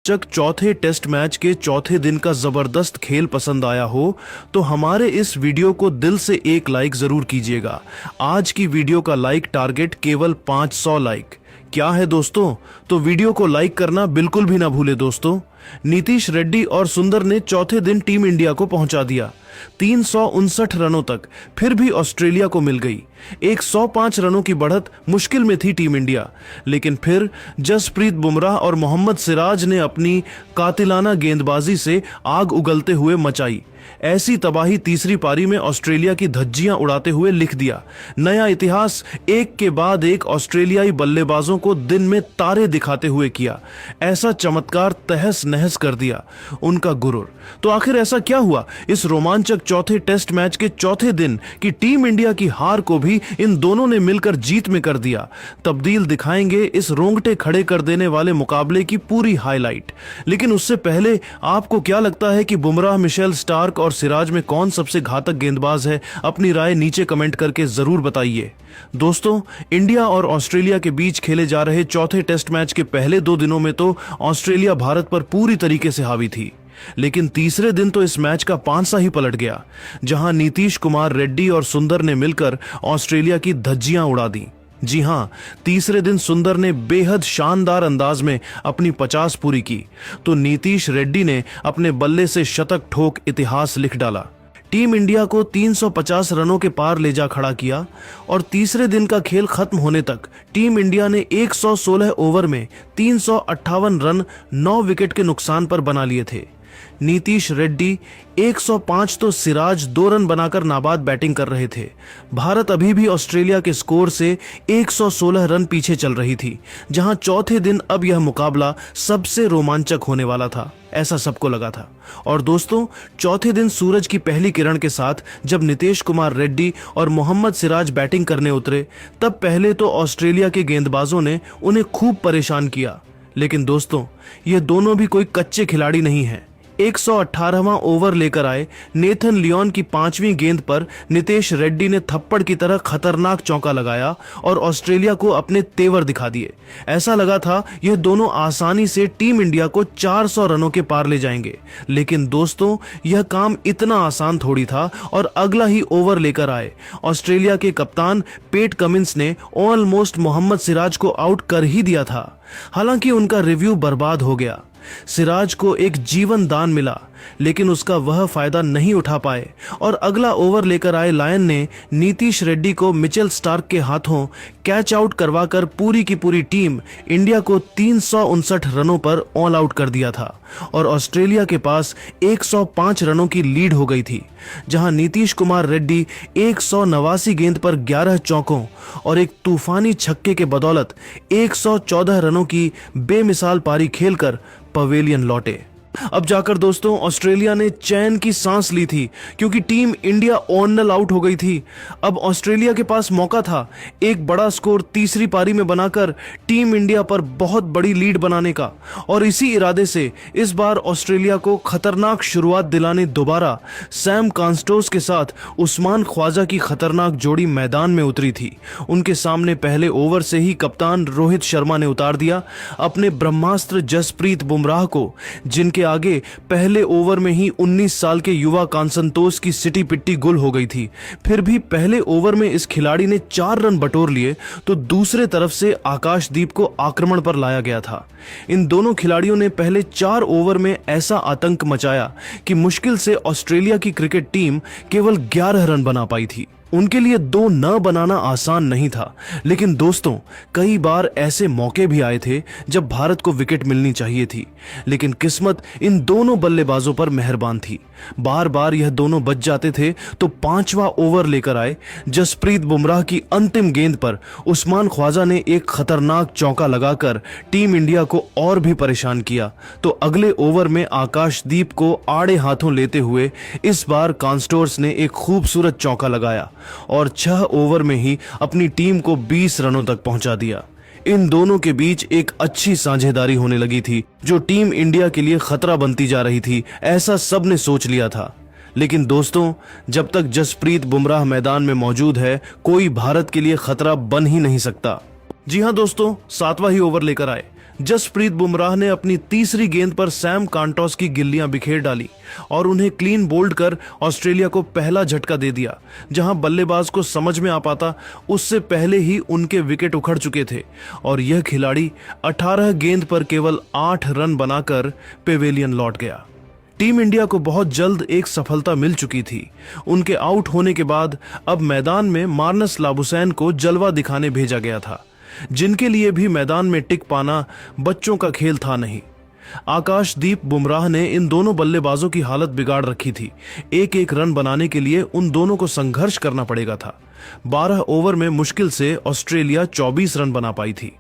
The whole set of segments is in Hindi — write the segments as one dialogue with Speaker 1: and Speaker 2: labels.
Speaker 1: जब चौथे टेस्ट मैच के चौथे दिन का जबरदस्त खेल पसंद आया हो तो हमारे इस वीडियो को दिल से एक लाइक जरूर कीजिएगा। आज की वीडियो का लाइक टारगेट केवल 500 लाइक। क्या है दोस्तों, तो वीडियो को लाइक करना बिल्कुल भी ना भूले दोस्तों। नीतीश रेड्डी और सुंदर ने चौथे दिन टीम इंडिया को पहुंचा दिया 359 रनों तक, फिर भी ऑस्ट्रेलिया को मिल गई 105 रनों की बढ़त। मुश्किल में थी टीम इंडिया, लेकिन फिर जसप्रीत बुमराह और मोहम्मद सिराज ने अपनी कातिलाना गेंदबाजी से आग उगलते हुए मचाई। ऐसी तबाही तीसरी पारी में ऑस्ट्रेलिया की धज्जियां उड़ाते हुए लिख दिया। नया इतिहास एक के बाद एक ऑस्ट्रेलियाई बल्लेबाजों को दिन में तारे दिखाते हुए किया। ऐसा चमत्कार तहस नहस कर दिया उनका गुरूर। तो आखिर ऐसा क्या हुआ इस रोमांचक चौथे टेस्ट मैच के चौथे दिन की टीम इंडिया की हार को भी इन दोनों ने मिलकर जीत में कर दिया। तब्दील दिखाएंगे इस रोंगटे खड़े कर देने वाले मुकाबले की पूरी हाईलाइट। लेकिन उससे पहले आपको क्या लगता है कि बुमराह, मिशेल स्टार्क और सिराज में कौन सबसे घातक गेंदबाज है? अपनी राय नीचे कमेंट करके जरूर बताइए। दोस्तों, इंडिया और ऑस्ट्रेलिया के बीच खेले जा रहे चौथे टेस्ट मैच के पहले 2 दिनों में तो ऑस्ट्रेलिया भारत पर पूरी तरीके से हावी थी, लेकिन तीसरे दिन तो इस मैच का पांसा ही पलट गया, जहां नीतीश कुमार रेड्डी और सुंदर ने मिलकर ऑस्ट्रेलिया की धज्जियां उड़ा दी। जी हां, तीसरे दिन सुंदर ने बेहद शानदार अंदाज में अपनी 50 पूरी की, तो नीतीश रेड्डी ने अपने बल्ले से शतक ठोक इतिहास लिख डाला। टीम इंडिया को 350 रनों के पार ले जा खड़ा किया और तीसरे दिन का खेल खत्म होने तक टीम इंडिया ने 116 ओवर में 358 रन 9 विकेट के नुकसान पर बना लिए थे। नीतीश रेड्डी 105 तो सिराज 2 रन बनाकर नाबाद बैटिंग कर रहे थे। भारत अभी भी ऑस्ट्रेलिया के स्कोर से 116 रन पीछे चल रही थी, जहां चौथे दिन अब यह मुकाबला सबसे रोमांचक होने वाला था, ऐसा सबको लगा था। और दोस्तों, चौथे दिन सूरज की पहली किरण के साथ जब नीतीश कुमार रेड्डी और मोहम्मद सिराज बैटिंग करने उतरे, तब पहले तो ऑस्ट्रेलिया के गेंदबाजों ने उन्हें खूब परेशान किया। लेकिन दोस्तों, ये दोनों भी कोई कच्चे खिलाड़ी नहीं हैं। 118वां ओवर लेकर आए नेथन लियोन की 5वीं गेंद पर नीतीश रेड्डी ने थप्पड़ की तरह खतरनाक चौका लगाया और ऑस्ट्रेलिया को अपने तेवर दिखा दिए। ऐसा लगा था यह दोनों आसानी से टीम इंडिया को 400 रनों के पार ले जाएंगे। लेकिन दोस्तों, यह काम इतना आसान थोड़ी था और अगला ही ओवर लेकर आए ऑस्ट्रेलिया के कप्तान पेट कमिंस ने ऑलमोस्ट मोहम्मद सिराज को आउट कर ही दिया था। हालांकि उनका रिव्यू बर्बाद हो गया। सिराज को एक जीवन दान मिला, लेकिन उसका वह फायदा नहीं उठा पाए और अगला ओवर लेकर आए लायन ने नीतीश रेड्डी को मिचेल स्टार्क के हाथों कैच आउट करवाकर पूरी की पूरी टीम इंडिया को 359 रनों पर ऑल आउट कर दिया था और ऑस्ट्रेलिया के पास 105 रनों की लीड हो गई थी, जहां नीतीश कुमार रेड्डी 189 गेंद पर 11 चौकों और एक तूफानी छक्के के बदौलत 114 रनों की बेमिसाल पारी खेलकर पवेलियन लौटे। अब जाकर दोस्तों ऑस्ट्रेलिया ने चैन की सांस ली थी, क्योंकि टीम इंडिया ऑन आउट हो गई थी। अब ऑस्ट्रेलिया के पास मौका था एक बड़ा स्कोर तीसरी पारी में बनाकर टीम इंडिया पर बहुत बड़ी लीड बनाने का, और इसी इरादे से इस बार ऑस्ट्रेलिया को खतरनाक शुरुआत दिलाने दोबारा सैम कांस्टोस के साथ उस्मान ख्वाजा की खतरनाक जोड़ी मैदान में उतरी थी। उनके सामने पहले ओवर से ही कप्तान रोहित शर्मा ने उतार दिया अपने ब्रह्मास्त्र जसप्रीत बुमराह को, जिनके आगे पहले ओवर में ही 19 साल के युवा कांसंतोष की सिटी पिट्टी गुल हो गई थी। फिर भी पहले ओवर में इस खिलाड़ी ने 4 रन बटोर लिए, तो दूसरे तरफ से आकाशदीप को आक्रमण पर लाया गया था। इन दोनों खिलाड़ियों ने पहले 4 ओवर में ऐसा आतंक मचाया कि मुश्किल से ऑस्ट्रेलिया की क्रिकेट टीम केवल 11 रन बना पाई थी। उनके लिए 2 न बनाना आसान नहीं था, लेकिन दोस्तों, कई बार ऐसे मौके भी आए थे जब भारत को विकेट मिलनी चाहिए थी, लेकिन किस्मत इन दोनों बल्लेबाजों पर मेहरबान थी। बार बार यह दोनों बच जाते थे, तो 5वां ओवर लेकर आए जसप्रीत बुमराह की अंतिम गेंद पर उस्मान ख्वाजा ने एक खतरनाक चौका लगाकर टीम इंडिया को और भी परेशान किया। तो अगले ओवर में आकाशदीप को आड़े हाथों लेते हुए इस बार कांस्टोर्स ने एक खूबसूरत चौका लगाया और 6 ओवर में ही अपनी टीम को 20 रनों तक पहुंचा दिया। इन दोनों के बीच एक अच्छी साझेदारी होने लगी थी, जो टीम इंडिया के लिए खतरा बनती जा रही थी, ऐसा सबने सोच लिया था। लेकिन दोस्तों, जब तक जसप्रीत बुमराह मैदान में मौजूद है, कोई भारत के लिए खतरा बन ही नहीं सकता। जी हां दोस्तों, 7वां ही ओवर लेकर आए जसप्रीत बुमराह ने अपनी तीसरी गेंद पर सैम कांटोस की गिल्लियां बिखेर डाली और उन्हें क्लीन बोल्ड कर ऑस्ट्रेलिया को पहला झटका दे दिया। जहां बल्लेबाज को समझ में आ पाता उससे पहले ही उनके विकेट उखड़ चुके थे और यह खिलाड़ी 18 गेंद पर केवल 8 रन बनाकर पेवेलियन लौट गया। टीम इंडिया को बहुत जल्द एक सफलता मिल चुकी थी। उनके आउट होने के बाद अब मैदान में मार्नस लाबुसैन को जलवा दिखाने भेजा गया था, जिनके लिए भी मैदान में टिक पाना बच्चों का खेल था नहीं। आकाशदीप बुमराह ने इन दोनों बल्लेबाजों की हालत बिगाड़ रखी थी। एक एक रन बनाने के लिए उन दोनों को संघर्ष करना पड़ेगा था। 12 ओवर में मुश्किल से ऑस्ट्रेलिया 24 रन बना पाई थी।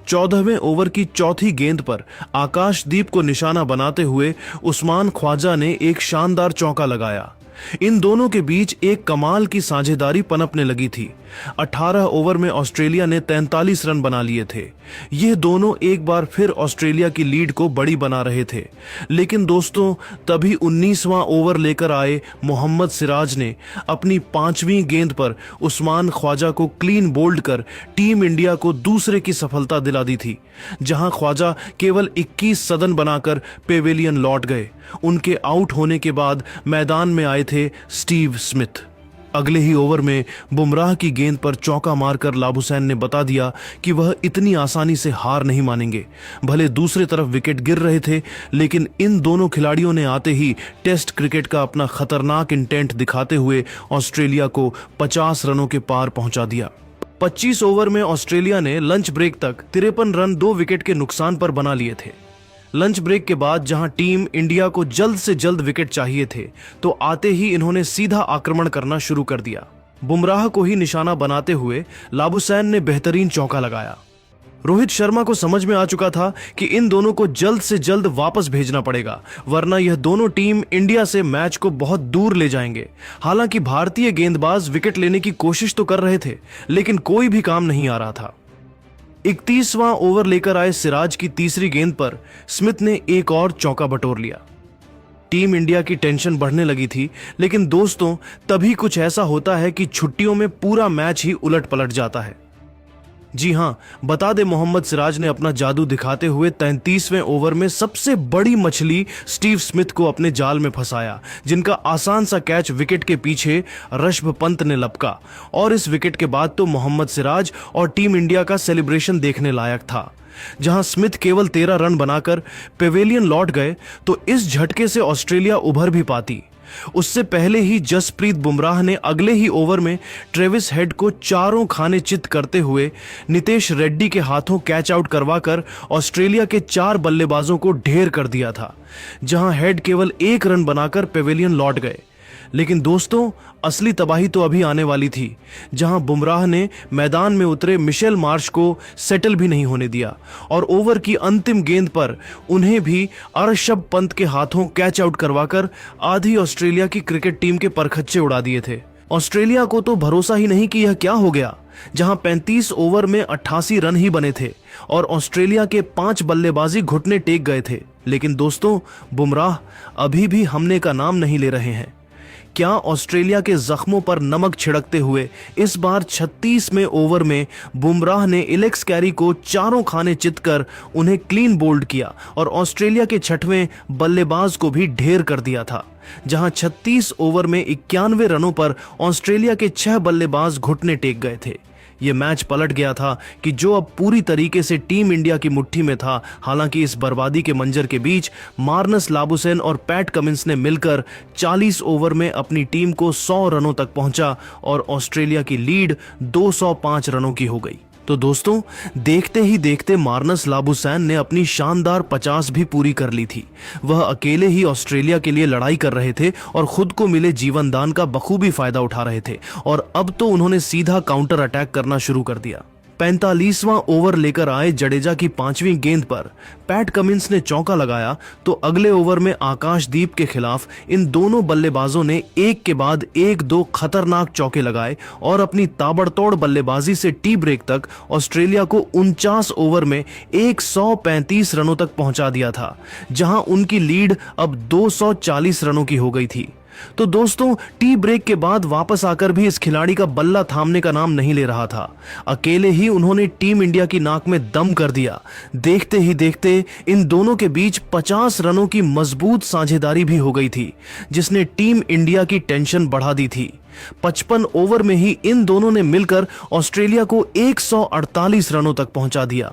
Speaker 1: 14वें ओवर की चौथी गेंद पर आकाशदीप को निशाना बनाते हुए उस्मान ख्वाजा ने एक शानदार चौका लगाया। इन दोनों के बीच एक कमाल की साझेदारी पनपने लगी थी। 18 ओवर में ऑस्ट्रेलिया ने 43 रन बना लिए थे। ये दोनों एक बार फिर ऑस्ट्रेलिया की लीड को बड़ी बना रहे थे। लेकिन दोस्तों, तभी 19वां ओवर लेकर आए मोहम्मद सिराज ने अपनी 5वीं गेंद पर उस्मान ख्वाजा को क्लीन बोल्ड कर टीम इंडिया को दूसरे की सफलता दिला दी थी। जहां ख्वाजा केवल 21 सदन बनाकर पेवेलियन लौट गए। उनके आउट होने के बाद मैदान में आए थे स्टीव स्मिथ। अगले ही ओवर में बुमराह की गेंद पर चौका मारकर लाबुसैन ने बता दिया कि वह इतनी आसानी से हार नहीं मानेंगे। भले दूसरे तरफ विकेट गिर रहे थे, लेकिन इन दोनों खिलाड़ियों ने आते ही टेस्ट क्रिकेट का अपना खतरनाक इंटेंट दिखाते हुए ऑस्ट्रेलिया को 50 रनों के पार पहुंचा दिया। 25 ओवर में ऑस्ट्रेलिया ने लंच ब्रेक तक 53 रन 2 विकेट के नुकसान पर बना लिए थे। लंच ब्रेक के बाद जहां टीम इंडिया को जल्द से जल्द विकेट चाहिए थे, तो आते ही इन्होंने सीधा आक्रमण करना शुरू कर दिया। बुमराह को ही निशाना बनाते हुए लाबुसैन ने बेहतरीन चौका लगाया। रोहित शर्मा को समझ में आ चुका था कि इन दोनों को जल्द से जल्द वापस भेजना पड़ेगा, वरना यह दोनों टीम इंडिया से मैच को बहुत दूर ले जाएंगे। हालांकि भारतीय गेंदबाज विकेट लेने की कोशिश तो कर रहे थे, लेकिन कोई भी काम नहीं आ रहा था। 31वां ओवर लेकर आए सिराज की तीसरी गेंद पर स्मिथ ने एक और चौका बटोर लिया। टीम इंडिया की टेंशन बढ़ने लगी थी, लेकिन दोस्तों, तभी कुछ ऐसा होता है कि छुट्टियों में पूरा मैच ही उलट पलट जाता है। जी हां, बता दे मोहम्मद सिराज ने अपना जादू दिखाते हुए 33वें ओवर में सबसे बड़ी मछली स्टीव स्मिथ को अपने जाल में फंसाया, जिनका आसान सा कैच विकेट के पीछे ऋषभ पंत ने लपका। और इस विकेट के बाद तो मोहम्मद सिराज और टीम इंडिया का सेलिब्रेशन देखने लायक था। जहां स्मिथ केवल 13 रन बनाकर पेवेलियन लौट गए, तो इस झटके से ऑस्ट्रेलिया उभर भी पाती। उससे पहले ही जसप्रीत बुमराह ने अगले ही ओवर में ट्रेविस हेड को चारों खाने चित करते हुए नितेश रेड्डी के हाथों कैच आउट करवाकर ऑस्ट्रेलिया के 4 बल्लेबाजों को ढेर कर दिया था। जहां हेड केवल 1 रन बनाकर पेवेलियन लौट गए। लेकिन दोस्तों, असली तबाही तो अभी आने वाली थी, जहां बुमराह ने मैदान में उतरे मिशेल मार्श को सेटल भी नहीं होने दिया और ओवर की अंतिम गेंद पर उन्हें भी ऋषभ पंत के हाथों कैच आउट करवाकर आधी ऑस्ट्रेलिया की क्रिकेट टीम के परखच्चे उड़ा दिए थे। ऑस्ट्रेलिया को तो भरोसा ही नहीं कि यह क्या हो गया, जहां 35 ओवर में 88 रन ही बने थे और ऑस्ट्रेलिया के 5 बल्लेबाजी घुटने टेक गए थे। लेकिन दोस्तों, बुमराह अभी भी हमने का नाम नहीं ले रहे हैं। क्या ऑस्ट्रेलिया के जख्मों पर नमक छिड़कते हुए इस बार 36वें ओवर में बुमराह ने एलेक्स कैरी को चारों खाने चित कर उन्हें क्लीन बोल्ड किया और ऑस्ट्रेलिया के 6वें बल्लेबाज को भी ढेर कर दिया था। जहां 36 ओवर में 91 रनों पर ऑस्ट्रेलिया के 6 बल्लेबाज घुटने टेक गए थे। यह मैच पलट गया था कि जो अब पूरी तरीके से टीम इंडिया की मुट्ठी में था। हालांकि इस बर्बादी के मंजर के बीच मार्नस लाबुसैन और पैट कमिंस ने मिलकर 40 ओवर में अपनी टीम को 100 रनों तक पहुंचा और ऑस्ट्रेलिया की लीड 205 रनों की हो गई। तो दोस्तों, देखते ही देखते मार्नस लाबुसैन ने अपनी शानदार 50 भी पूरी कर ली थी। वह अकेले ही ऑस्ट्रेलिया के लिए लड़ाई कर रहे थे और खुद को मिले जीवन दान का बखूबी फायदा उठा रहे थे और अब तो उन्होंने सीधा काउंटर अटैक करना शुरू कर दिया। 45वां ओवर लेकर आए जडेजा की 5वीं गेंद पर पैट कमिंस ने चौका लगाया, तो अगले ओवर में आकाशदीप के खिलाफ इन दोनों बल्लेबाजों ने एक के बाद एक 2 खतरनाक चौके लगाए और अपनी ताबड़तोड़ बल्लेबाजी से टी ब्रेक तक ऑस्ट्रेलिया को 49 ओवर में 135 रनों तक पहुंचा दिया था, जहां उनकी लीड अब 240 रनों की हो गई थी। तो दोस्तों, टी ब्रेक के बाद वापस आकर भी इस खिलाड़ी का बल्ला थामने का नाम नहीं ले रहा था। अकेले ही उन्होंने टीम इंडिया की नाक में दम कर दिया। देखते ही देखते इन दोनों के बीच 50 रनों की मजबूत साझेदारी भी हो गई थी, जिसने टीम इंडिया की टेंशन बढ़ा दी थी। 55 ओवर में ही इन दोनों ने मिलकर ऑस्ट्रेलिया को 148 रनों तक पहुंचा दिया।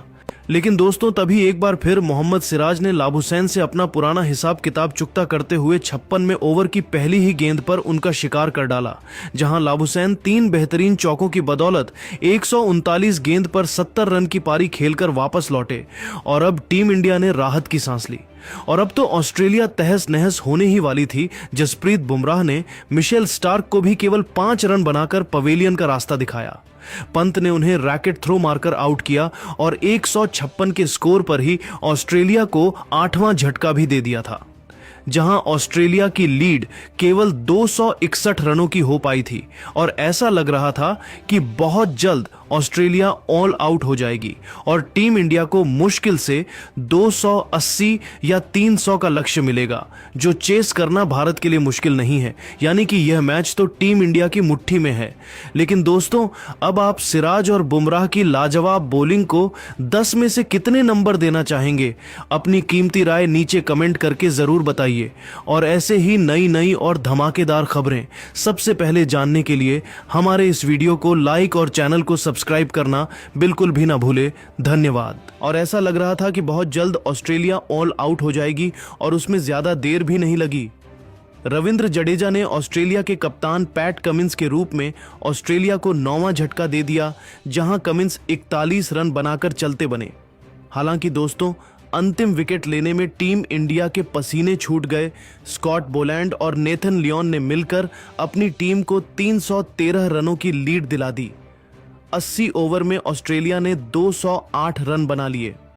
Speaker 1: लेकिन दोस्तों, तभी एक बार फिर मोहम्मद सिराज ने लाबुसैन से अपना पुराना हिसाब किताब चुकता करते हुए 56 में ओवर की पहली ही गेंद पर उनका शिकार कर डाला, जहां लाबुसैन 3 बेहतरीन चौकों की बदौलत 139 गेंद पर 70 रन की पारी खेलकर वापस लौटे और अब टीम इंडिया ने राहत की सांस ली। और अब तो ऑस्ट्रेलिया तहस नहस होने ही वाली थी। जसप्रीत बुमराह ने मिशेल स्टार्क को भी केवल 5 रन बनाकर पवेलियन का रास्ता दिखाया। पंत ने उन्हें रैकेट थ्रो मारकर आउट किया और 156 के स्कोर पर ही ऑस्ट्रेलिया को 8वां झटका भी दे दिया था, जहां ऑस्ट्रेलिया की लीड केवल 261 रनों की हो पाई थी और ऐसा लग रहा था कि बहुत जल्द ऑस्ट्रेलिया ऑल आउट हो जाएगी और टीम इंडिया को मुश्किल से 280 या 300 का लक्ष्य मिलेगा, जो चेस करना भारत के लिए मुश्किल नहीं है। यानी कि यह मैच तो टीम इंडिया की मुट्ठी में है। लेकिन दोस्तों, अब आप सिराज और बुमराह की लाजवाब बॉलिंग को 10 में से कितने नंबर देना चाहेंगे? अपनी कीमती राय नीचे कमेंट करके जरूर बताइए। और ऐसे ही नई और धमाकेदार खबरें सबसे पहले जानने के लिए हमारे इस वीडियो को लाइक और चैनल को सब्सक्राइब करना बिल्कुल भी ना भूले। धन्यवाद। और ऐसा लग रहा था कि बहुत जल्द ऑस्ट्रेलिया ऑल आउट हो जाएगी और उसमें ज्यादा देर भी नहीं लगी। रविंद्र जडेजा ने ऑस्ट्रेलिया के कप्तान पैट कमिंस के रूप में ऑस्ट्रेलिया को 9वां झटका दे दिया, जहां कमिंस 41 रन बनाकर चलते बने। हालांकि दोस्तों, अंतिम विकेट लेने में टीम इंडिया के पसीने छूट गए। स्कॉट बोलैंड और नेथन लियोन ने मिलकर अपनी टीम को 313 रनों की लीड दिला दी। 80 ओवर में ऑस्ट्रेलिया ने 208 रन बना लिए।